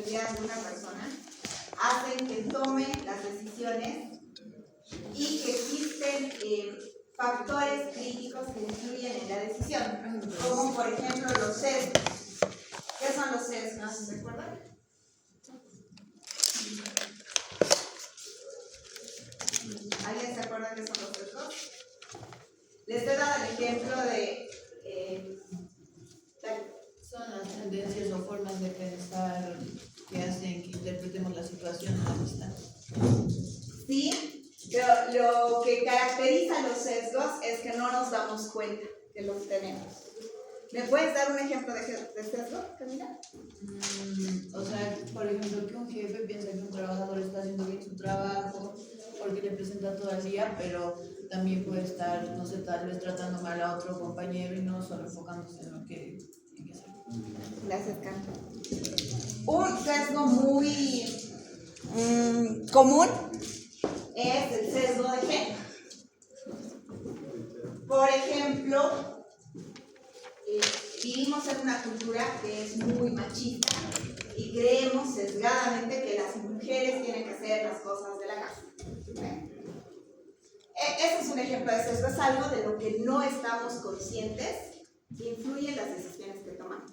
responsabilidad de una persona hacen que tome las decisiones y que existen factores críticos que influyen en la decisión, como por ejemplo los sesgos. ¿Qué son los sesgos? ¿Se acuerdan? ¿Alguien se acuerda qué son los sesgos? Les he dado el ejemplo de son las tendencias o formas de pensar que hacen que interpretemos la situación a la distancia. Sí, pero lo que caracteriza los sesgos es que no nos damos cuenta que los tenemos. ¿Me puedes dar un ejemplo de sesgo, Camila? O sea, por ejemplo, que un jefe piensa que un trabajador está haciendo bien su trabajo porque le presenta todo el día, pero también puede estar, no sé, tal vez tratando mal a otro compañero y no solo enfocándose en lo que tiene que hacer. Gracias, Carmen. Un sesgo muy común es el sesgo de género. Por ejemplo, vivimos en una cultura que es muy machista y creemos sesgadamente que las mujeres tienen que hacer las cosas de la casa. Ese es un ejemplo de sesgo, es algo de lo que no estamos conscientes que influye en las decisiones que tomamos.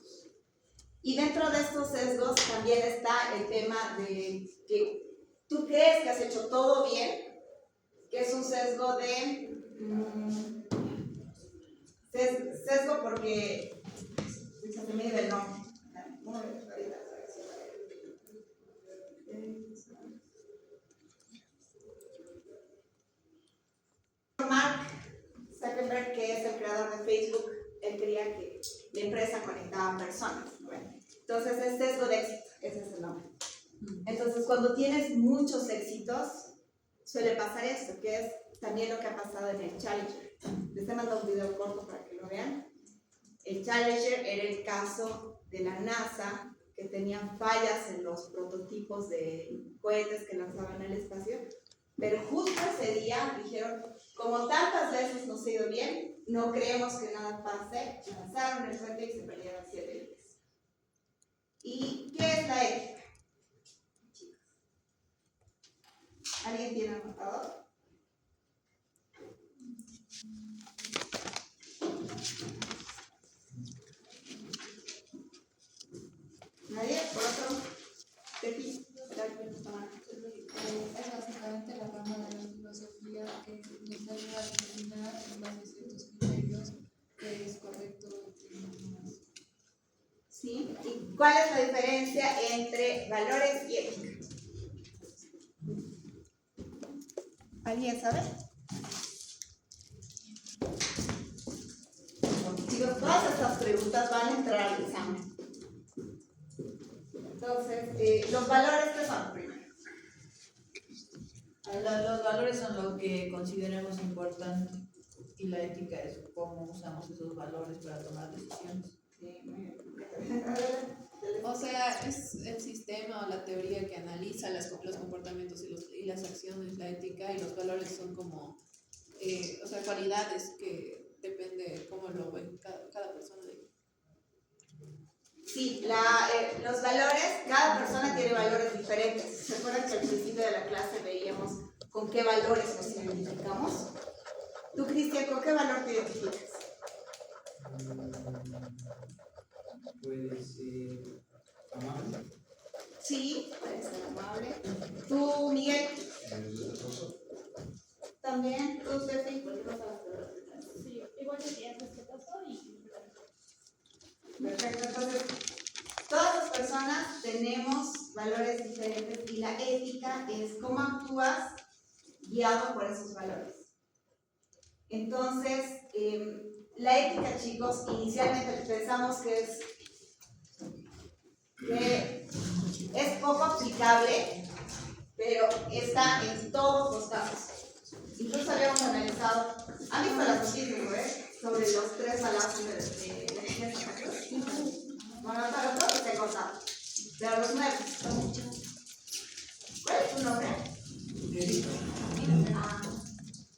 Y dentro de estos sesgos también está el tema de que tú crees que has hecho todo bien, que es un sesgo de sesgo porque se me dio el nombre. Mark Zuckerberg, que es el creador de Facebook, él quería que la empresa conectaba personas, ¿no? Entonces es sesgo de éxito, ese es el nombre. Entonces cuando tienes muchos éxitos suele pasar esto, que es también lo que ha pasado en el Challenger. Les he mandado un video corto para que lo vean. El Challenger era el caso de la NASA, que tenían fallas en los prototipos de cohetes que lanzaban al espacio, pero justo ese día dijeron, como tantas veces nos ha ido bien, no creemos que nada pase, lanzaron el cohete y se perdieron 7 vidas. ¿Y qué es la ética? ¿Alguien tiene anotador? ¿Nadie? ¿Por otro? ¿Tefi? Es básicamente la rama de la filosofía que nos ayuda a determinar en base a ciertos criterios qué es correcto y no es. ¿Sí? ¿Y cuál es la diferencia entre valores y ética? ¿Alguien sabe? Chicos, todas estas preguntas van a entrar al examen. Entonces, los valores, ¿qué son primero? Los valores son lo que consideramos importante y la ética es cómo usamos esos valores para tomar decisiones. Sí, muy bien. O sea, es el sistema o la teoría que analiza los comportamientos y las acciones, la ética, y los valores son como, o sea, cualidades que depende cómo lo ve cada persona. Sí, los valores, cada persona tiene valores diferentes. ¿Se acuerdan que al principio de la clase veíamos con qué valores nos identificamos? Tú, Cristian, ¿con qué valor te identificas? Puede ser amable. Sí, puede ser amable. ¿Tú, Miguel? ¿También? ¿Tú, Steffi? ¿Por qué no sabes? Sí, igual sería respetuoso y Perfecto, entonces todas las personas tenemos valores diferentes y la ética es cómo actúas guiado por esos valores. Entonces, la ética, chicos, inicialmente pensamos que es poco aplicable, pero está en todos los casos. Incluso habíamos analizado, ¿han visto las noticias, sobre los 3 balazos de bueno, hasta los otros te he contado, pero los 9 son muchos. ¿Cuál es tu nombre? Ah,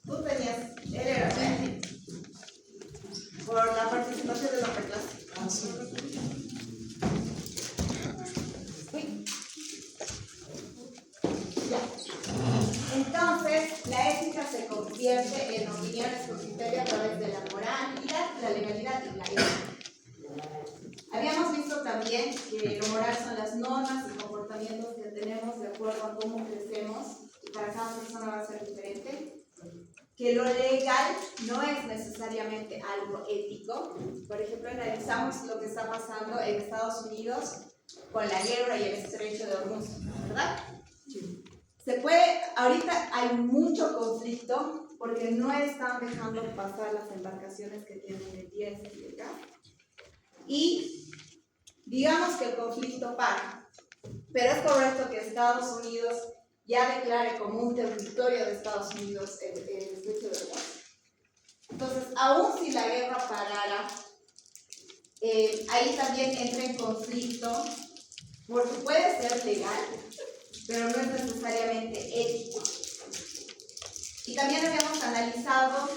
tú tenías, él era Benji, por la participación de la clase. Uy. Entonces, la ética se convierte en opiniones con criterio a través de la moralidad, la legalidad y la ética. Habíamos visto también que lo moral son las normas y comportamientos que tenemos de acuerdo a cómo crecemos, y para cada persona va a ser diferente. Que lo legal no es necesariamente algo ético. Por ejemplo, analizamos lo que está pasando en Estados Unidos con la guerra y el estrecho de Hormuz, ¿verdad? Ahorita hay mucho conflicto porque no están dejando pasar las embarcaciones que tienen el diésel y el gas. Y digamos que el conflicto para, pero es correcto que Estados Unidos ya declare como un territorio de Estados Unidos el estrecho de Hormuz. Entonces, aún si la guerra parara, ahí también entra en conflicto, porque puede ser legal, pero no es necesariamente ético. Y también habíamos analizado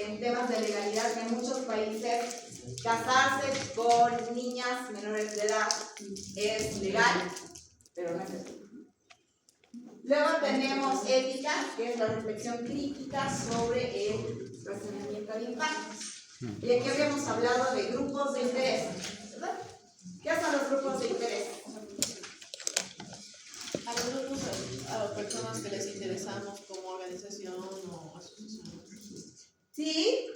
en temas de legalidad que en muchos países casarse con niñas menores de edad es legal, pero no es ético. Luego tenemos ética, que es la reflexión crítica sobre el razonamiento de impactos. Y aquí habíamos hablado de grupos de interés, ¿verdad? ¿Qué son los grupos de interés? A los grupos, a personas que les interesamos como organización o asociación. Sí,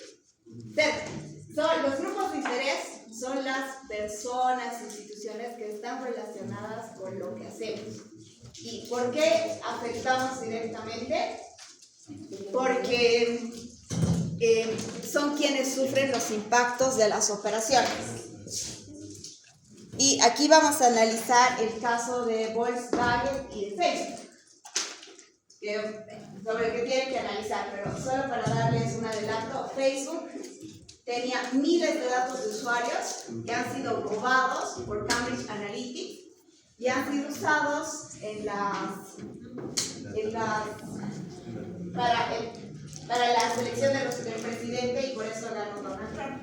los grupos de interés son las personas, instituciones que están relacionadas con lo que hacemos. ¿Y por qué afectamos directamente? Porque son quienes sufren los impactos de las operaciones. Y aquí vamos a analizar el caso de Volkswagen y de Facebook, sobre el que tienen que analizar, pero solo para darles un adelanto, Facebook tenía miles de datos de usuarios que han sido robados por Cambridge Analytica y han sido usados para la selección del presidente, y por eso ganó Donald Trump.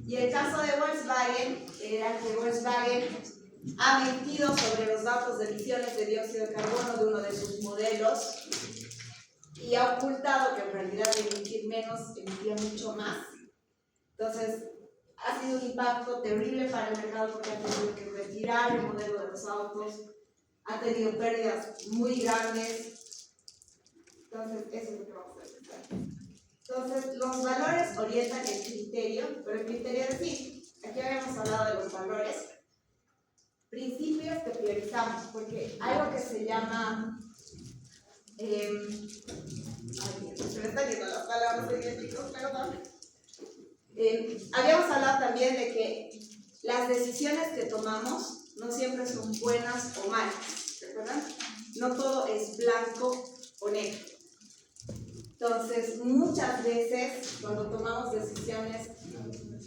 Y el caso de Volkswagen era que Volkswagen ha mentido sobre los datos de emisiones de dióxido de carbono de uno de sus modelos y ha ocultado que en realidad de emitir menos emitía mucho más. Entonces, ha sido un impacto terrible para el mercado porque ha tenido que retirar el modelo de los autos, ha tenido pérdidas muy grandes. Entonces, eso es lo que vamos a ver. Entonces, los valores orientan el criterio, pero el criterio es decir, aquí habíamos hablado de los valores, principios que priorizamos, porque algo que se llama, se me están yendo las palabras de chicos, perdón. Habíamos hablado también de que las decisiones que tomamos no siempre son buenas o malas, ¿recuerdan? No todo es blanco o negro. Entonces, muchas veces cuando tomamos decisiones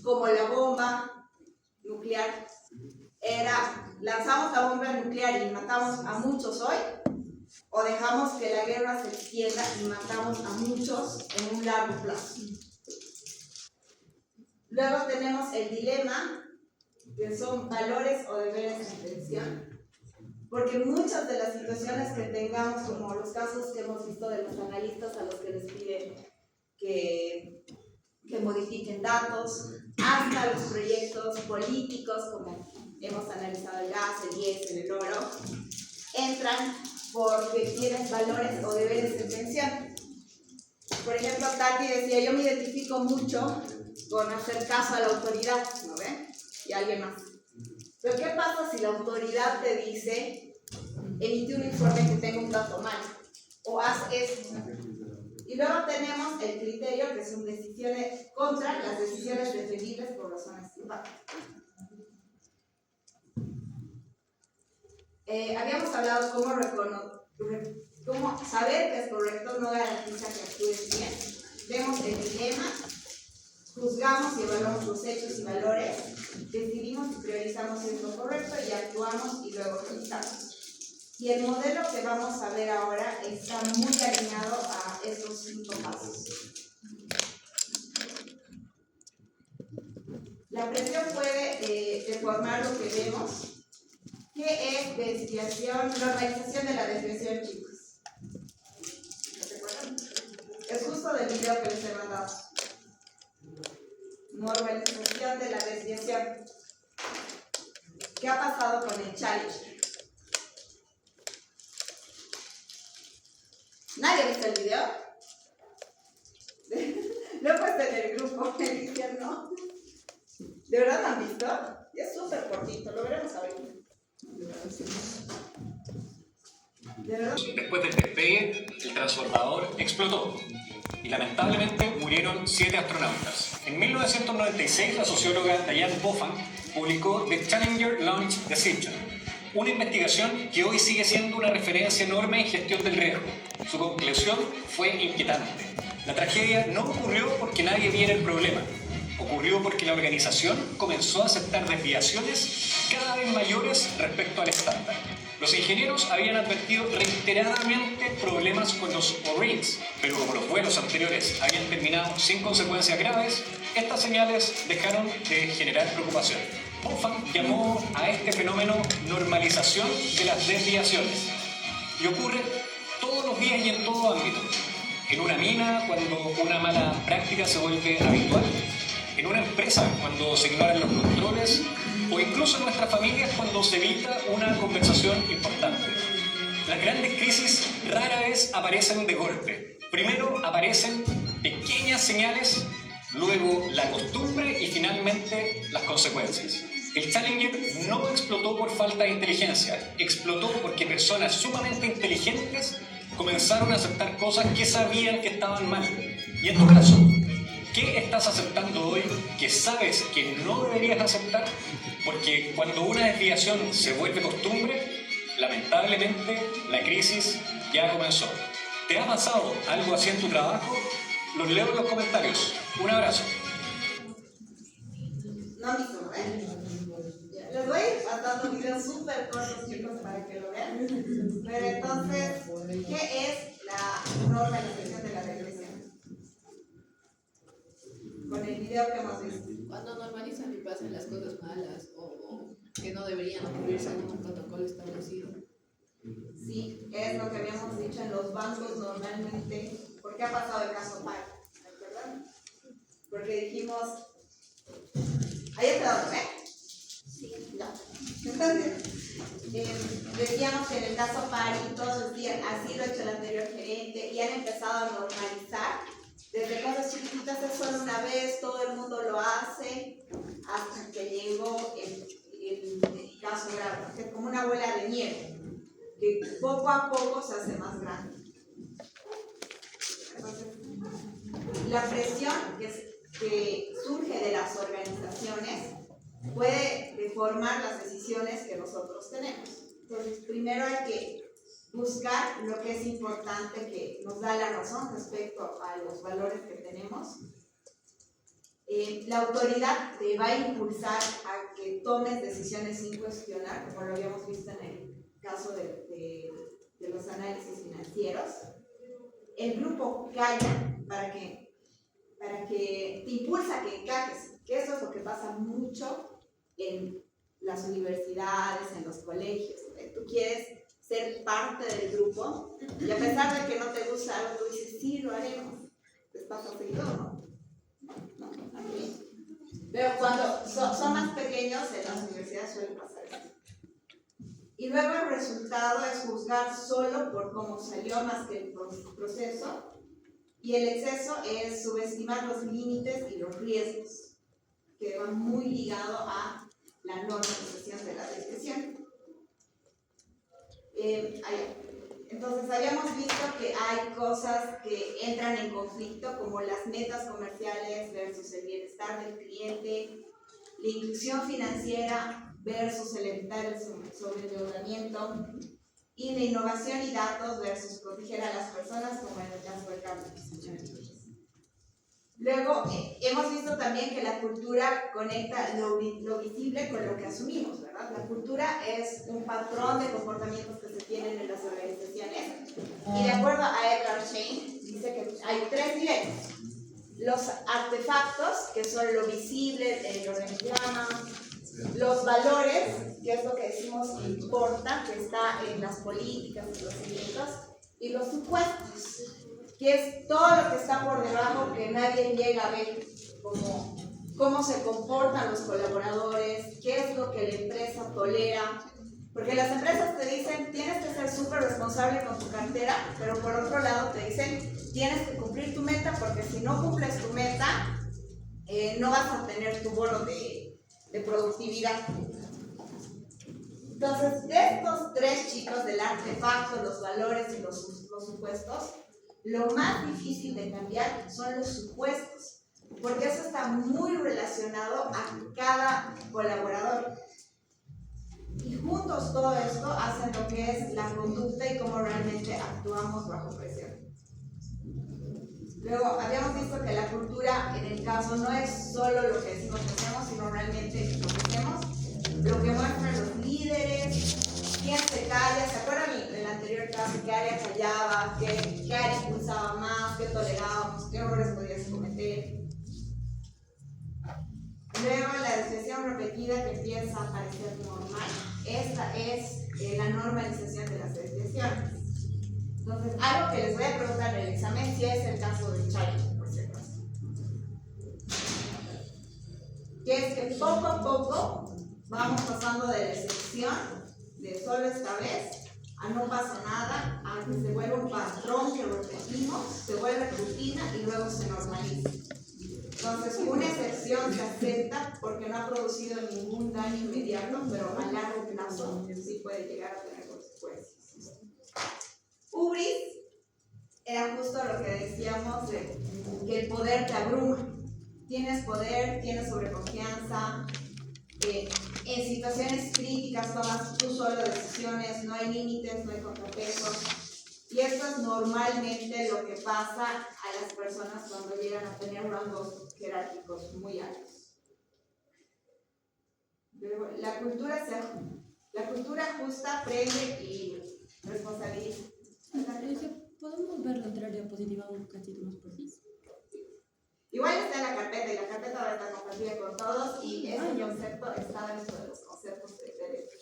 como la bomba nuclear, lanzamos la bomba nuclear y matamos a muchos hoy, o dejamos que la guerra se extienda y matamos a muchos en un largo plazo. Luego tenemos el dilema, que son valores o deberes de intención. Porque muchas de las situaciones que tengamos, como los casos que hemos visto de los analistas a los que les piden que modifiquen datos, hasta los proyectos políticos, como hemos analizado el gas, el diésel, el oro, entran porque tienen valores o deberes de intención. Por ejemplo, Tati decía, yo me identifico mucho con hacer caso a la autoridad, ¿no ven? Y a alguien más. Pero ¿qué pasa si la autoridad te dice, emite un informe que tenga un dato mal, o haz esto? Y luego tenemos el criterio, que son decisiones contra las decisiones defendibles por razones de impacto. Habíamos hablado cómo saber que es correcto no garantiza que actúes bien. Vemos el dilema, juzgamos y evaluamos los hechos y valores, decidimos y priorizamos si es lo correcto y actuamos y luego revisamos. Y el modelo que vamos a ver ahora está muy alineado a estos 5 pasos. La presión puede deformar lo que vemos. ¿Qué es desviación? Normalización de la desviación, chicos. ¿No se acuerdan? normalización de la desviación. ¿Qué ha pasado con el Challenger? ¿Nadie ha visto el video? Lo he puesto en el grupo, me dijeron no. ¿De verdad lo han visto? Es súper cortito, lo veremos ahorita. ¿De verdad? Después del despegue, el transbordador explotó y lamentablemente murieron 7 astronautas. En 1996, la socióloga Diane Boffin publicó The Challenger Launch Deception, una investigación que hoy sigue siendo una referencia enorme en gestión del riesgo. Su conclusión fue inquietante. La tragedia no ocurrió porque nadie viera el problema. Ocurrió porque la organización comenzó a aceptar desviaciones cada vez mayores respecto al estándar. Los ingenieros habían advertido reiteradamente problemas con los O-rings, pero como los vuelos anteriores habían terminado sin consecuencias graves, estas señales dejaron de generar preocupación. Boffin llamó a este fenómeno normalización de las desviaciones y ocurre todos los días y en todo ámbito. En una mina, cuando una mala práctica se vuelve habitual, en una empresa, cuando se ignoran los controles, o incluso en nuestras familias, cuando se evita una conversación importante. Las grandes crisis rara vez aparecen de golpe. Primero aparecen pequeñas señales, luego la costumbre y finalmente las consecuencias. El Challenger no explotó por falta de inteligencia, explotó porque personas sumamente inteligentes comenzaron a aceptar cosas que sabían que estaban mal. Y en tu caso, ¿qué estás aceptando hoy que sabes que no deberías aceptar? Porque cuando una desviación se vuelve costumbre, lamentablemente la crisis ya comenzó. ¿Te ha pasado algo así en tu trabajo? Los leo en los comentarios. Un abrazo. No han visto, ¿eh? Les voy a ir pasando videos súper cortos, chicos, para que lo vean. Pero entonces, ¿qué es la normalización de la regresión? Con el video que hemos visto. Cuando normalizan y pasan las cosas malas o que no deberían ocurrir según un protocolo establecido. Sí, es lo que habíamos dicho en los bancos normalmente. ¿Por qué ha pasado el caso PAI? ¿Verdad? Porque dijimos, ¿ahí está dando, Sí, no. Entonces, decíamos que en el caso PARI todos los días, así lo ha hecho el anterior gerente, y han empezado a normalizar desde cosas chiquititas, es solo una vez, todo el mundo lo hace, hasta que llegó el caso grave, que es como una bola de nieve, que poco a poco se hace más grande. Entonces, la presión que surge de las organizaciones puede deformar las decisiones que nosotros tenemos. Entonces, primero hay que buscar lo que es importante, que nos da la razón respecto a los valores que tenemos. La autoridad te va a impulsar a que tomes decisiones sin cuestionar, como lo habíamos visto en el caso de los análisis financieros. El grupo calla para que te impulsa a que encajes, que eso es lo que pasa mucho en las universidades, en los colegios. Tú quieres ser parte del grupo y a pesar de que no te gusta algo, tú dices, sí, lo haremos. ¿Les pasa seguido o no? No, a mí. Pero cuando son más pequeños, en las universidades suele pasar eso. Y luego el resultado es juzgar solo por cómo salió más que el proceso, y el exceso es subestimar los límites y los riesgos, que van muy ligados a la normalización de la desviación. Entonces habíamos visto que hay cosas que entran en conflicto, como las metas comerciales versus el bienestar del cliente, la inclusión financiera versus el evitar el sobreendeudamiento, y la innovación y datos versus proteger a las personas, como en el caso del cambio. Luego, hemos visto también que la cultura conecta lo visible con lo que asumimos, ¿verdad? La cultura es un patrón de comportamientos que se tienen en las organizaciones, y de acuerdo a Edgar Schein, dice que hay 3 niveles. Los artefactos, que son lo visible, el organigrama; los valores, que es lo que decimos que importa, que está en las políticas, en los procedimientos; y los supuestos, que es todo lo que está por debajo, que nadie llega a ver como cómo se comportan los colaboradores, qué es lo que la empresa tolera. Porque las empresas te dicen, tienes que ser súper responsable con tu cartera, pero por otro lado te dicen, tienes que cumplir tu meta, porque si no cumples tu meta, no vas a tener tu bono de productividad. Entonces, de estos tres chicos, del artefacto, los valores y los supuestos, lo más difícil de cambiar son los supuestos, porque eso está muy relacionado a cada colaborador. Y juntos todo esto hacen lo que es la conducta y cómo realmente actuamos bajo presión. Luego, habíamos visto que la cultura, en el caso, no es solo lo que decimos que hacemos, sino realmente lo que hacemos, lo que muestran los líderes, quién se calla. ¿Se acuerdan del anterior caso? ¿Qué área callaba? ¿Qué área impulsaba más? ¿Qué tolerábamos? ¿Qué errores podías cometer? Luego, la desviación repetida que empieza a parecer normal. Esta es la normalización de las desviaciones. Entonces, algo que les voy a preguntar en el examen, si es el caso del Chayo, por si acaso. Que es que poco a poco vamos pasando de la excepción, de solo esta vez, a no pasa nada, a que se vuelve un patrón que repetimos, se vuelve rutina y luego se normaliza. Entonces, una excepción se acepta porque no ha producido ningún daño inmediato, pero a largo plazo sí puede llegar a tener consecuencias. Hubris era justo lo que decíamos de que el poder te abruma. Tienes poder, tienes sobreconfianza, en situaciones críticas tomas tú solo decisiones, no hay límites, no hay contrapesos. Y esto es normalmente lo que pasa a las personas cuando llegan a tener rangos jerárquicos muy altos. La cultura justa prende y responsabiliza. ¿Podemos ver la otra diapositiva un cachito más por sí? Igual está en la carpeta y la carpeta ahora está compartida con todos y ese concepto está dentro de los conceptos de derecho.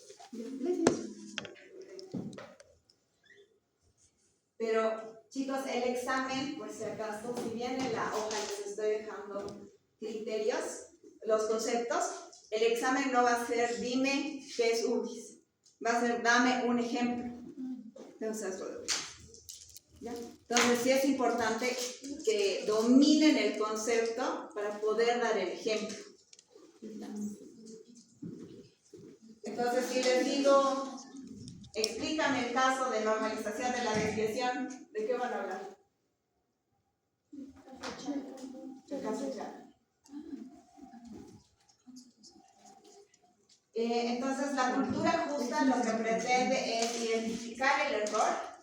Pero chicos, el examen, por si acaso, si bien en la hoja les estoy dejando criterios, los conceptos, el examen no va a ser dime qué es Hubris, va a ser dame un ejemplo. Entonces, ¿ya? Entonces sí es importante que dominen el concepto para poder dar el ejemplo. Entonces si les digo, explícame el caso de normalización de la desviación, ¿de qué van a hablar? El caso Chávez. Entonces la cultura justa lo que pretende es identificar el error,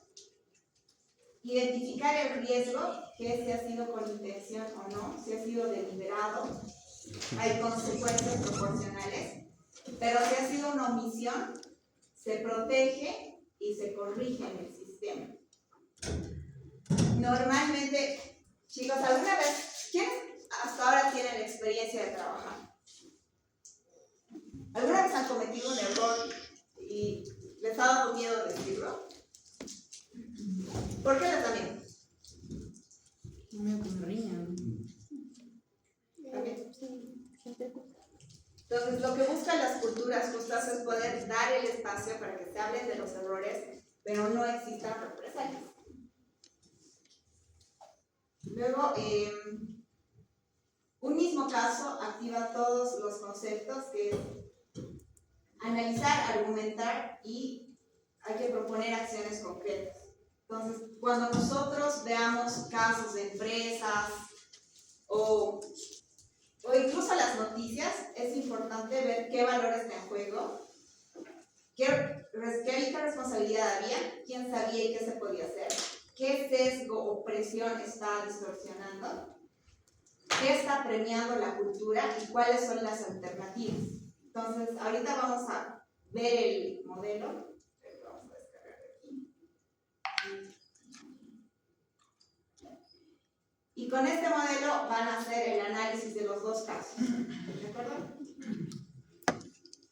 identificar el riesgo, que si ha sido con intención o no, si ha sido deliberado, hay consecuencias proporcionales, pero si ha sido una omisión, se protege y se corrige en el sistema. Normalmente, chicos, ¿alguna vez, quiénes hasta ahora tienen experiencia de trabajar? ¿Alguna vez han cometido un error y les ha dado miedo decirlo? ¿Por qué les da miedo? Me ocurrían. Okay. Entonces, lo que buscan las culturas justas es poder dar el espacio para que se hablen de los errores, pero no existan represalias. Luego, un mismo caso activa todos los conceptos que es analizar, argumentar y hay que proponer acciones concretas. Entonces, cuando nosotros veamos casos de empresas o incluso las noticias, es importante ver qué valores está en juego, qué responsabilidad había, quién sabía y qué se podía hacer, qué sesgo o presión está distorsionando, qué está premiando la cultura y cuáles son las alternativas. Entonces, ahorita vamos a ver el modelo. Vamos a descargar aquí. Y con este modelo van a hacer el análisis de los dos casos. ¿De acuerdo?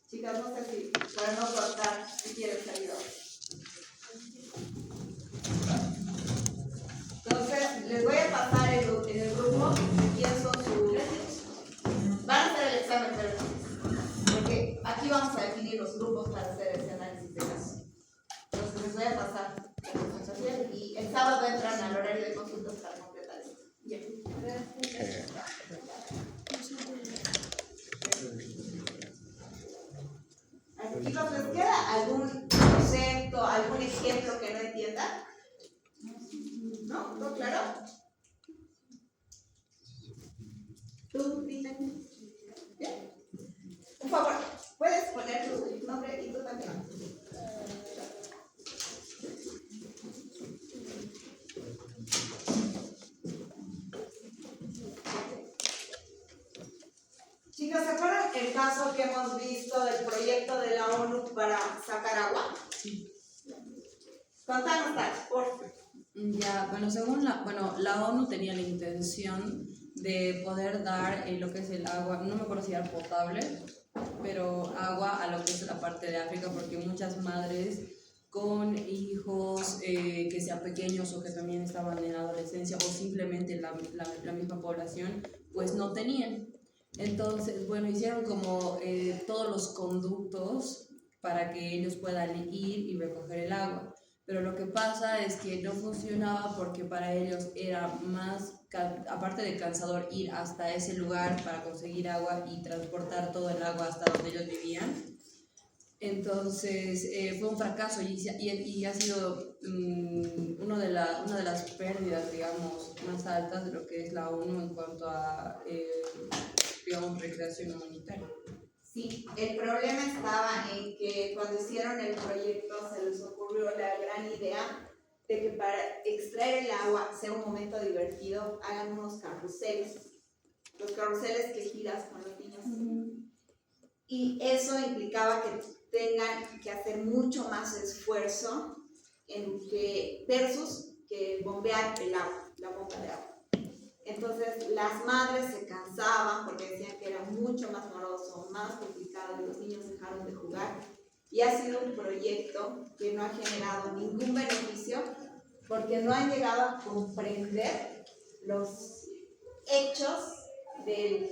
Chicas, no sé si, para no cortar, si quieren salir ahora. Entonces, les voy a pasar en el grupo quién son sus... Van dividir los grupos para hacer ese análisis de caso. Entonces les voy a pasar la presentación y el sábado entran al horario de consultas para completar esto. Chicos, ¿les queda algún concepto, algún ejemplo que no entiendan? ¿No? ¿Todo claro? ¿Tú, Cristian? ¿Bien? Por favor, ¿puedes poner tu nombre y tú también? Chicos, ¿se acuerdan el caso que hemos visto del proyecto de la ONU para sacar agua? Sí. Contanos, Tach, por favor. Ya, bueno, según la ONU tenía la intención de poder dar lo que es el agua, no me acuerdo si era potable, pero agua a lo que es la parte de África, porque muchas madres con hijos que sean pequeños o que también estaban en adolescencia o simplemente la misma población, pues no tenían. Entonces, bueno, hicieron como todos los conductos para que ellos puedan ir y recoger el agua. Pero lo que pasa es que no funcionaba porque para ellos era más, aparte de cansador, ir hasta ese lugar para conseguir agua y transportar todo el agua hasta donde ellos vivían. Entonces fue un fracaso y ha sido una de las pérdidas, digamos, más altas de lo que es la ONU en cuanto a, digamos, recreación humanitaria. Sí, el problema estaba en que cuando hicieron el proyecto se les ocurrió la gran idea de que para extraer el agua sea un momento divertido, hagan unos carruseles. Los carruseles que giras con los niños. Y eso implicaba que tengan que hacer mucho más esfuerzo versus que bombear el agua, la bomba de agua. Entonces las madres se cansaban porque decían que era mucho más moroso, más complicado y los niños dejaron de jugar. Y ha sido un proyecto que no ha generado ningún beneficio porque no han llegado a comprender los hechos del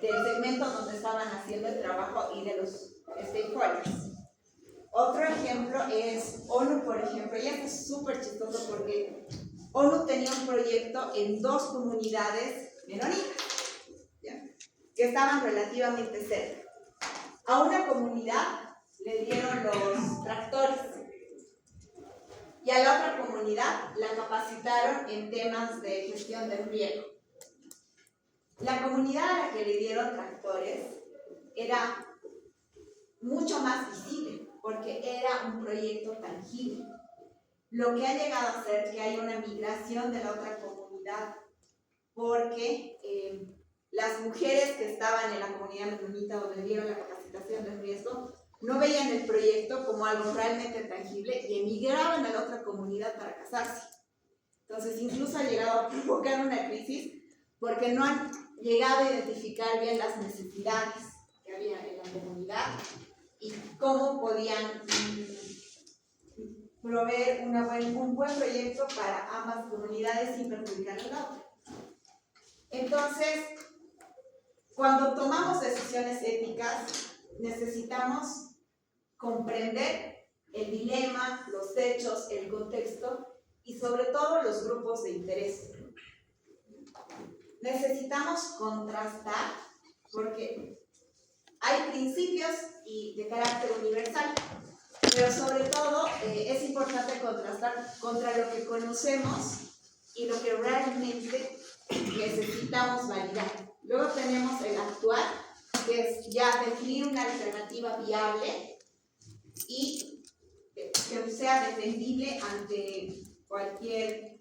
segmento donde estaban haciendo el trabajo y de los stakeholders. Otro ejemplo es ONU, por ejemplo, y esto es súper chistoso porque ONU tenía un proyecto en 2 comunidades menonitas, ¿ya?, que estaban relativamente cerca. A una comunidad le dieron los tractores y a la otra comunidad la capacitaron en temas de gestión del riego. La comunidad a la que le dieron tractores era mucho más visible porque era un proyecto tangible. Lo que ha llegado a hacer que haya una migración de la otra comunidad porque las mujeres que estaban en la comunidad menonita donde dieron la capacitación de riesgo no veían el proyecto como algo realmente tangible y emigraban a la otra comunidad para casarse. Entonces incluso ha llegado a provocar una crisis porque no han llegado a identificar bien las necesidades que había en la comunidad y cómo podían proveer un buen proyecto para ambas comunidades sin perjudicar a la otra. Entonces, cuando tomamos decisiones éticas, necesitamos comprender el dilema, los hechos, el contexto y sobre todo los grupos de interés. Necesitamos contrastar porque hay principios de carácter universal, pero sobre todo es importante contrastar contra lo que conocemos y lo que realmente necesitamos validar. Luego tenemos el actuar, que es ya definir una alternativa viable y que sea defendible ante cualquier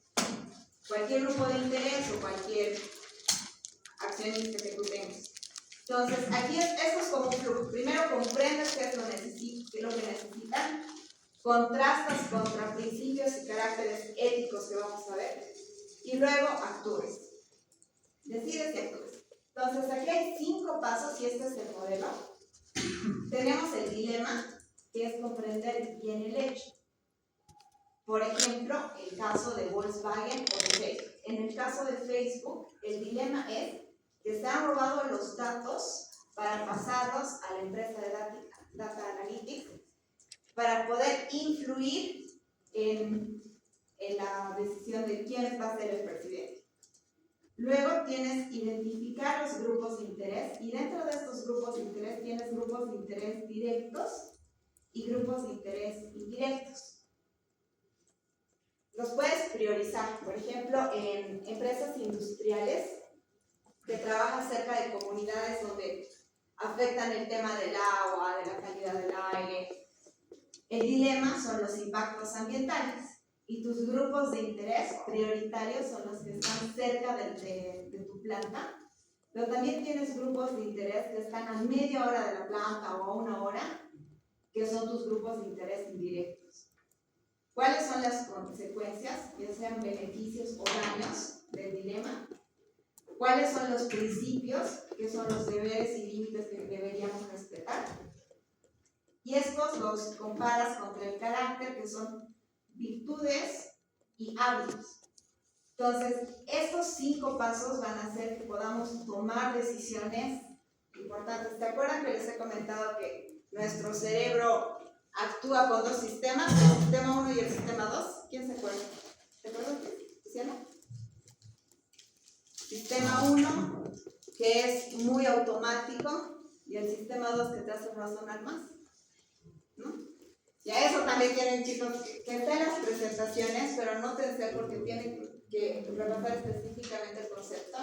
grupo de interés o cualquier accionista que tú tengas. Entonces, aquí esto es como un flujo. Primero comprendes qué es lo que necesitan, contrastas contra principios y caracteres éticos que vamos a ver, y luego actúes. Decides y actúes. Entonces, aquí hay 5 pasos y este es el modelo. Tenemos el dilema, que es comprender bien el hecho. Por ejemplo, el caso de Volkswagen o de Facebook. En el caso de Facebook, el dilema es que se han robado los datos para pasarlos a la empresa de Data Analytics, para poder influir en la decisión de quién va a ser el presidente. Luego tienes identificar los grupos de interés, y dentro de estos grupos de interés tienes grupos de interés directos y grupos de interés indirectos. Los puedes priorizar, por ejemplo, en empresas industriales que trabajan cerca de comunidades donde afectan el tema del agua, de la calidad del aire. El dilema son los impactos ambientales, y tus grupos de interés prioritarios son los que están cerca de tu planta, pero también tienes grupos de interés que están a media hora de la planta o a 1 hora, que son tus grupos de interés indirectos. ¿Cuáles son las consecuencias, ya sean beneficios o daños del dilema? ¿Cuáles son los principios, que son los deberes y límites que deberíamos respetar? Y estos los comparas contra el carácter, que son virtudes y hábitos. Entonces, estos 5 pasos van a hacer que podamos tomar decisiones importantes. ¿Se acuerdan que les he comentado que nuestro cerebro actúa con 2 sistemas, el sistema 1 y el sistema 2? ¿Quién se acuerda? ¿Se acuerdan, Luciana? Sistema 1, que es muy automático, y el sistema 2, que te hace razonar más, ¿no? Y a eso también tienen, chicos, que están en las presentaciones, pero anótense porque tienen que repasar específicamente el concepto.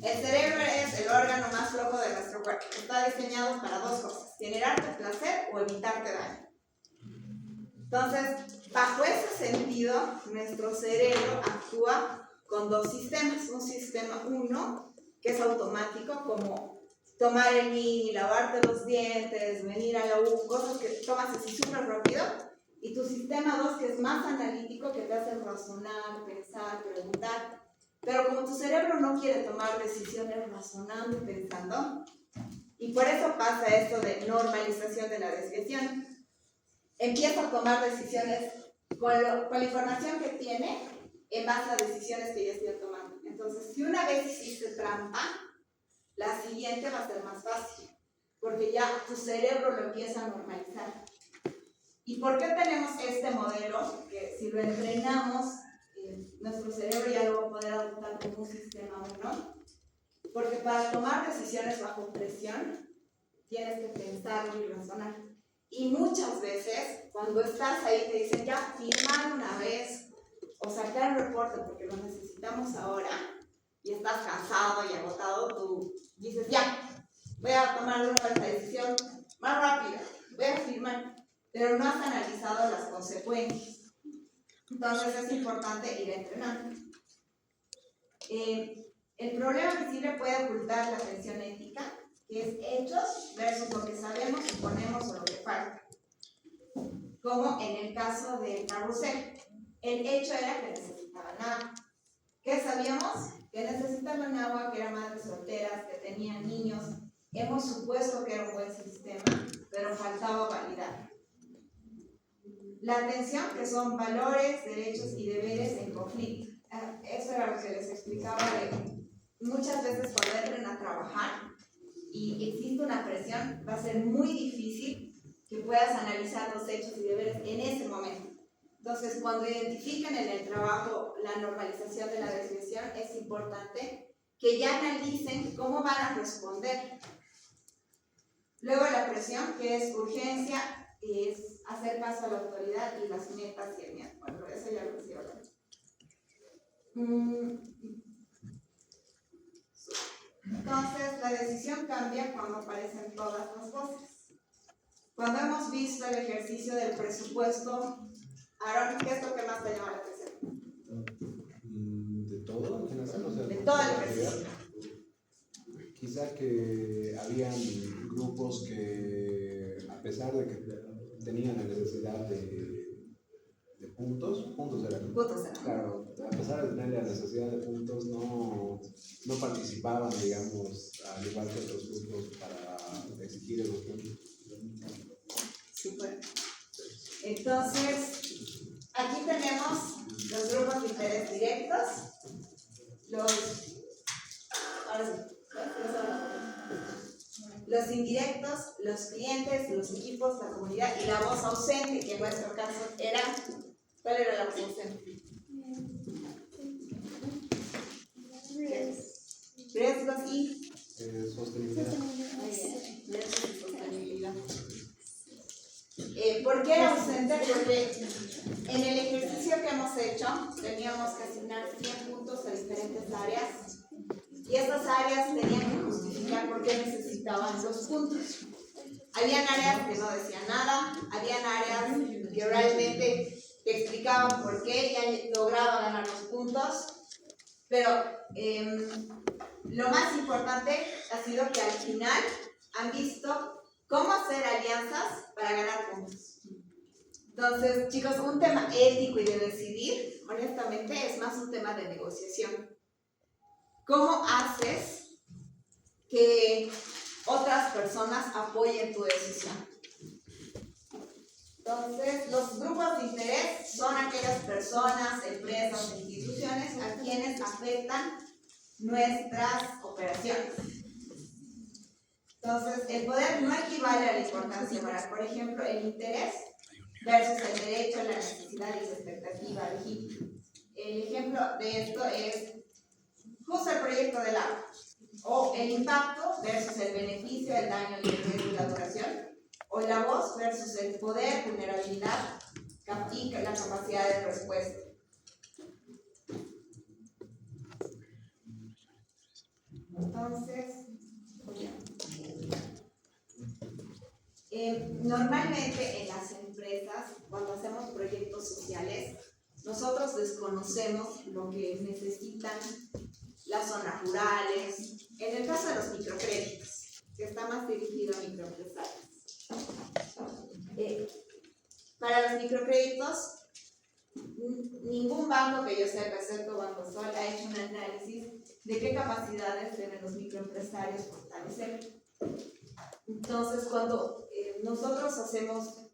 El cerebro es el órgano más flojo de nuestro cuerpo. Está diseñado para 2 cosas: generarte placer o evitarte daño. Entonces, bajo ese sentido, nuestro cerebro actúa con 2 sistemas. Un sistema 1, que es automático, como tomar el mini, lavarte los dientes, venir a la U, cosas que tomas así súper rápido. Y tu sistema 2, que es más analítico, que te hace razonar, pensar, preguntar. Pero como tu cerebro no quiere tomar decisiones razonando y pensando, y por eso pasa esto de normalización de la desviación, empieza a tomar decisiones con la información que tiene en base a decisiones que ya estoy tomando. Entonces, si una vez hiciste trampa, la siguiente va a ser más fácil, porque ya tu cerebro lo empieza a normalizar. ¿Y por qué tenemos este modelo? Que si lo entrenamos, nuestro cerebro ya lo va a poder adoptar como un sistema 1, porque para tomar decisiones bajo presión tienes que pensarlo y razonar. Y muchas veces, cuando estás ahí, te dicen ya, firmar una vez o sacar un reporte porque lo necesitamos ahora, y estás cansado y agotado, tú dices ya, voy a tomar una decisión más rápida, voy a firmar, pero no has analizado las consecuencias. Entonces es importante ir entrenando. El problema visible puede ocultar la atención ética, que es hechos versus lo que sabemos, suponemos o lo que falta. Como en el caso del carrusel. El hecho era que necesitaban agua. ¿Qué sabíamos? Que necesitaban agua, que eran madres solteras, que tenían niños. Hemos supuesto que era un buen sistema, pero faltaba validar. La atención, que son valores, derechos y deberes en conflicto. Eso era lo que les explicaba de muchas veces cuando entren a trabajar y existe una presión, va a ser muy difícil que puedas analizar los hechos y deberes en ese momento. Entonces, cuando identifiquen en el trabajo la normalización de la desviación, es importante que ya analicen cómo van a responder. Luego la presión, que es urgencia, es hacer caso a la autoridad y las metas y el miedo. Bueno, eso ya lo decía ahora. Entonces, la decisión cambia cuando aparecen todas las voces. Cuando hemos visto el ejercicio del presupuesto, Aaron, ¿qué es lo que más te llama la atención? De todo en general, o sea, De todo el ejercicio. Quizá que habían grupos que, a pesar de que tenían la necesidad de puntos eran. Puntos eran. Claro, a pesar de tener la necesidad de puntos, no participaban, digamos, al igual que otros grupos para exigir esos puntos. Super. Entonces, aquí tenemos los grupos de interés directos, los indirectos, los clientes, los equipos, la comunidad y la voz ausente, que en nuestro caso era, ¿cuál era la voz ausente? Riesgos y Sostenibilidad. riesgos y sostenibilidad. ¿Por qué era ausente? Porque en el ejercicio que hemos hecho teníamos que asignar 100 puntos a diferentes áreas y estas áreas tenían que justificar por qué necesitaban los puntos. Habían áreas que no decían nada, habían áreas que realmente te explicaban por qué y lograban ganar los puntos, pero lo más importante ha sido que al final han visto cómo hacer alianzas para ganar puntos. Entonces, chicos, un tema ético y de decidir, honestamente, es más un tema de negociación. ¿Cómo haces que otras personas apoyen tu decisión? Entonces, los grupos de interés son aquellas personas, empresas, instituciones a quienes afectan nuestras operaciones. Entonces, el poder no equivale a la importancia moral. Por ejemplo, el interés versus el derecho, la necesidad y la expectativa legítima. El ejemplo de esto es justo el proyecto del agua, o el impacto versus el beneficio, el daño, el riesgo y la duración, o la voz versus el poder, vulnerabilidad y la capacidad de respuesta. Entonces, normalmente en las empresas, cuando hacemos proyectos sociales, nosotros desconocemos lo que necesitan las zonas rurales, en el caso de los microcréditos, que está más dirigido a microempresarios. Para los microcréditos, ningún banco que yo sepa, excepto Banco Sol, ha hecho un análisis de qué capacidades tienen los microempresarios fortalecer. Entonces, cuando nosotros hacemos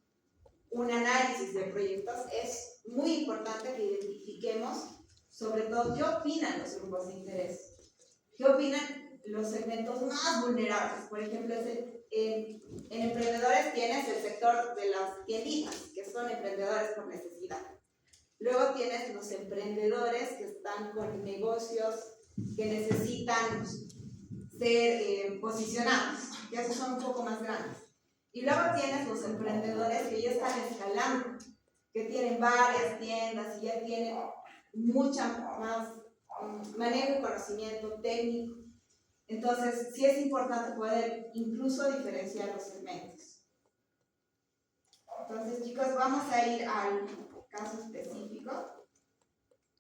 un análisis de proyectos, es muy importante que identifiquemos, sobre todo, qué opinan los grupos de interés, qué opinan los segmentos más vulnerables. Por ejemplo, en emprendedores tienes el sector de las tienditas, que son emprendedores por necesidad. Luego tienes los emprendedores que están con negocios que necesitan ser posicionados, que esos son un poco más grandes. Y luego tienes los emprendedores que ya están escalando, que tienen varias tiendas y ya tienen mucha más manejo y conocimiento técnico. Entonces, sí es importante poder incluso diferenciar los segmentos. Entonces, chicos, vamos a ir al caso específico,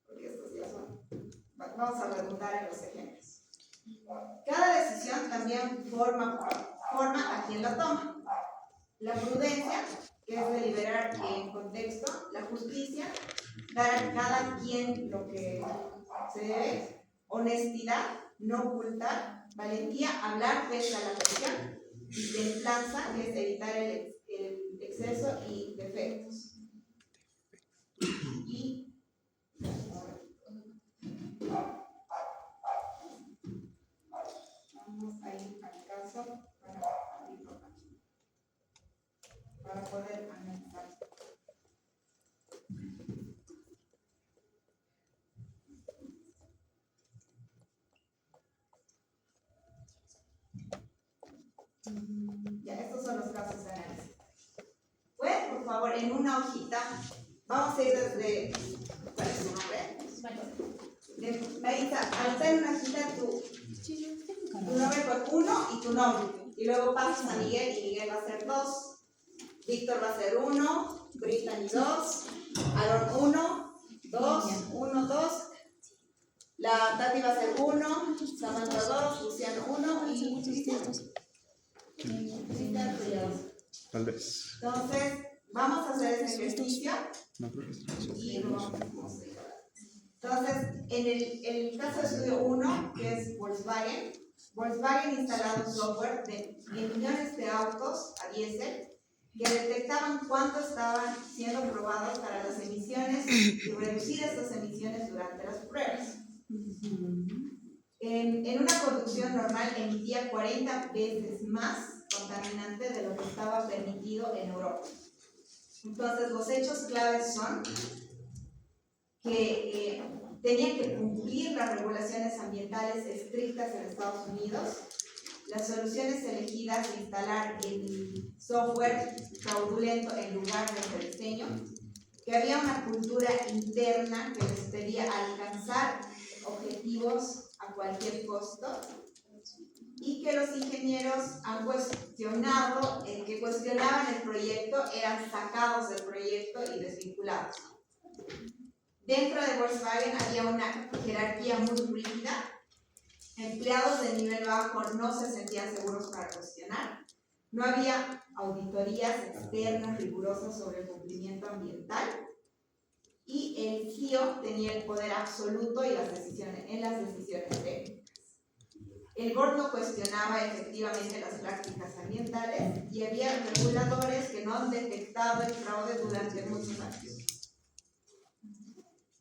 porque estos ya son, vamos a redundar en los ejemplos. Cada decisión también forma a quien la toma. La prudencia, que es deliberar en contexto. La justicia, dar a cada quien lo que se debe. Honestidad, no ocultar. Valentía, hablar pese a la presión. Y templanza, que es evitar el exceso y defectos. Y vamos a ir al caso para poder analizar. Ya, estos son los casos de análisis. Pues, por favor, en una hojita, vamos a ir desde, ¿cuál es tu nombre? Marisa, anota en una hojita tu nombre con 1 y tu nombre. Y luego pasas a Miguel y Miguel va a ser 2. Víctor va a ser 1, Brittany 2, Aaron 1, 2, 1, 2. La Tati va a ser 1, Samantha 2, Luciano 1 y Cristian 2. Tal vez. Entonces, vamos a hacer ese ejercicio y lo vamos a hacer. Entonces, en el caso de estudio 1, que es Volkswagen ha instalado un software en millones de autos a diésel que detectaban cuánto estaban siendo probados para las emisiones y reducir estas emisiones durante las pruebas. en una producción normal emitía 40 veces más contaminante de lo que estaba permitido en Europa. Entonces, los hechos claves son que tenían que cumplir las regulaciones ambientales estrictas en Estados Unidos, las soluciones elegidas de instalar el software fraudulento en lugar de rediseño, que había una cultura interna que les pedía alcanzar objetivos a cualquier costo y que los ingenieros han cuestionado, que cuestionaban el proyecto, eran sacados del proyecto y desvinculados. Dentro de Volkswagen había una jerarquía muy rígida. Empleados de nivel bajo no se sentían seguros para cuestionar. No había auditorías externas rigurosas sobre el cumplimiento ambiental. Y el CEO tenía el poder absoluto en las decisiones técnicas. El board no cuestionaba efectivamente las prácticas ambientales y había reguladores que no han detectado el fraude durante muchos años.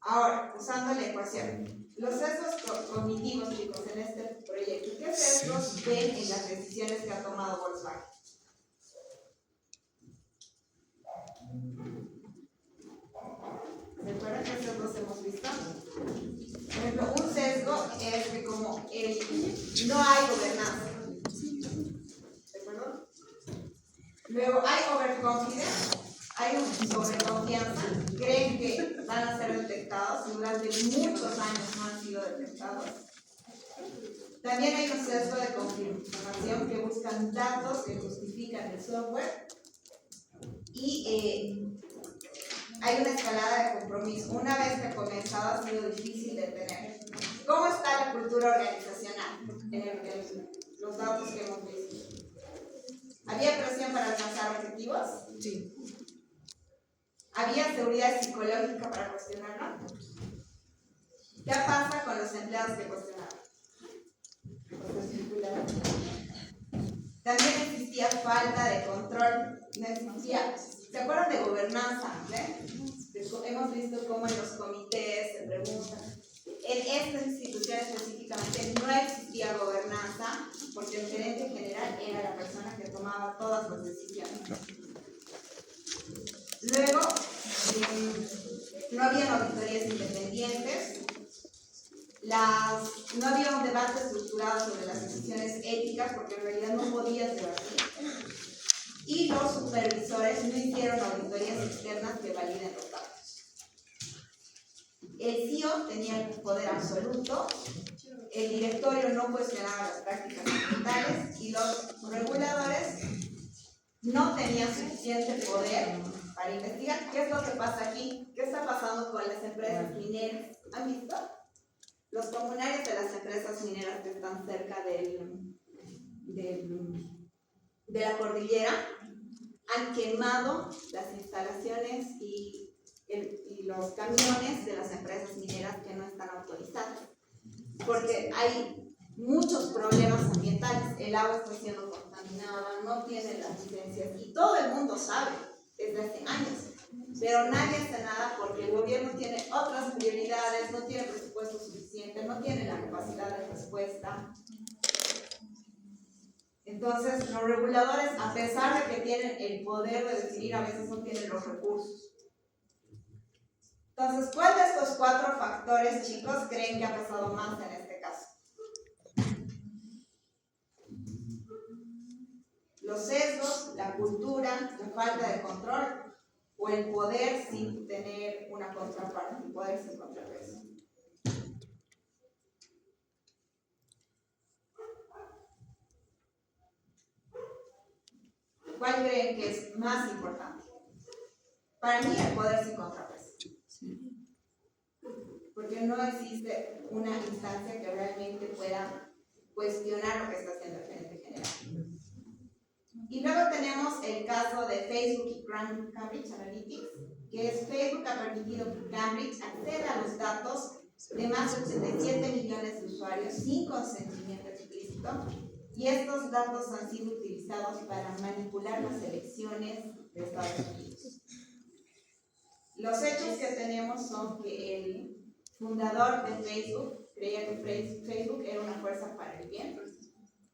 Ahora, usando la ecuación, los sesgos cognitivos, chicos, en este proyecto, ¿qué sesgos ven en las decisiones que ha tomado Volkswagen? ¿Se acuerdan qué sesgos hemos visto? Por ejemplo, un sesgo es que como no hay gobernanza. ¿De acuerdo? Luego hay overconfidence, hay una sobreconfianza, creen que van a ser detectados y durante muchos años no han sido detectados. También hay un sesgo de confirmación que buscan datos que justifican el software y hay una escalada de compromiso. Una vez que ha comenzado ha sido difícil de tener. ¿Cómo está la cultura organizacional en los datos que hemos visto? ¿Había presión para alcanzar objetivos? Sí. ¿Había seguridad psicológica para cuestionarlo? ¿Qué pasa con los empleados que cuestionaban? También existía falta de control, no existía. ¿Se acuerdan de gobernanza? Hemos visto cómo en los comités se preguntan. En esta institución específicamente no existía gobernanza porque el gerente general era la persona que tomaba todas las decisiones. Luego, no había auditorías independientes, no había un debate estructurado sobre las decisiones éticas porque en realidad no podías debatir. Y los supervisores no hicieron auditorías externas que validen los datos. El CEO tenía el poder absoluto, el directorio no cuestionaba las prácticas ambientales y los reguladores no tenían suficiente poder para investigar. ¿Qué es lo que pasa aquí? ¿Qué está pasando con las empresas mineras? ¿Han visto? Los comunarios de las empresas mineras que están cerca de la cordillera han quemado las instalaciones y los camiones de las empresas mineras que no están autorizadas. Porque hay muchos problemas ambientales. El agua está siendo contaminada, no tiene las licencias y todo el mundo sabe desde hace años. Pero nadie hace nada porque el gobierno tiene otras prioridades, no tiene presupuesto suficiente, no tiene la capacidad de respuesta. Entonces, los reguladores, a pesar de que tienen el poder de decidir, a veces no tienen los recursos. Entonces, ¿cuál de estos 4 factores, chicos, creen que ha pesado más en este caso? Los sesgos, la cultura, la falta de control o el poder sin tener una contraparte, el poder sin contrapeso. ¿Cuál creen que es más importante? Para mí el poder sin contrapeso. Porque no existe una instancia que realmente pueda cuestionar lo que está haciendo el gerente general. Y luego tenemos el caso de Facebook y Cambridge Analytics, que es Facebook ha permitido que Cambridge acceda a los datos de más de 87 millones de usuarios sin consentimiento explícito, y estos datos han sido utilizados para manipular las elecciones de Estados Unidos. Los hechos que tenemos son que el fundador de Facebook, creía que Facebook era una fuerza para el bien.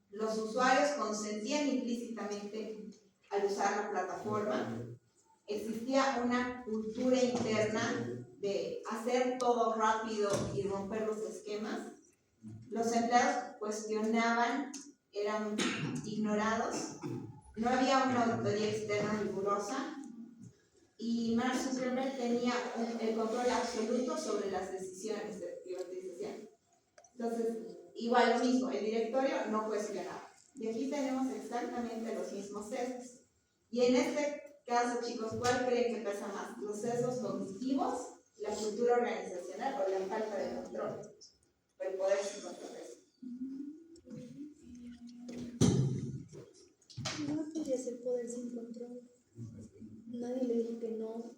Los usuarios consentían implícitamente al usar la plataforma. Existía una cultura interna de hacer todo rápido y romper los esquemas. Los empleados cuestionaban, eran ignorados, no había una auditoría externa rigurosa y Mark Zuckerberg tenía el control absoluto sobre las decisiones de privatización. Entonces, igual lo mismo, el directorio no cuestionaba. Y aquí tenemos exactamente los mismos sesgos. Y en este caso, chicos, ¿cuál creen que pesa más? ¿Los sesgos cognitivos, la cultura organizacional o la falta de control? El poder sin control. No podría ser poder sin control. Nadie le dijo que no,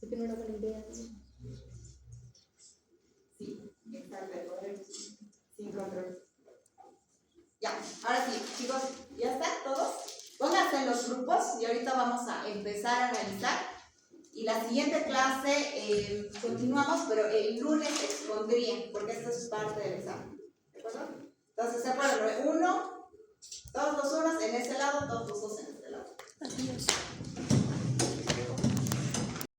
que no era buena idea. Sí, exacto, el poder sin control. Ya, ahora sí, chicos, ¿ya están todos? Pónganse en los grupos y ahorita vamos a empezar a analizar. Y la siguiente clase continuamos, pero el lunes expondrían, porque esto es parte del examen. ¿De acuerdo? Entonces, sepárenlo, todos los unos en este lado, todos los dos en este lado. Adiós.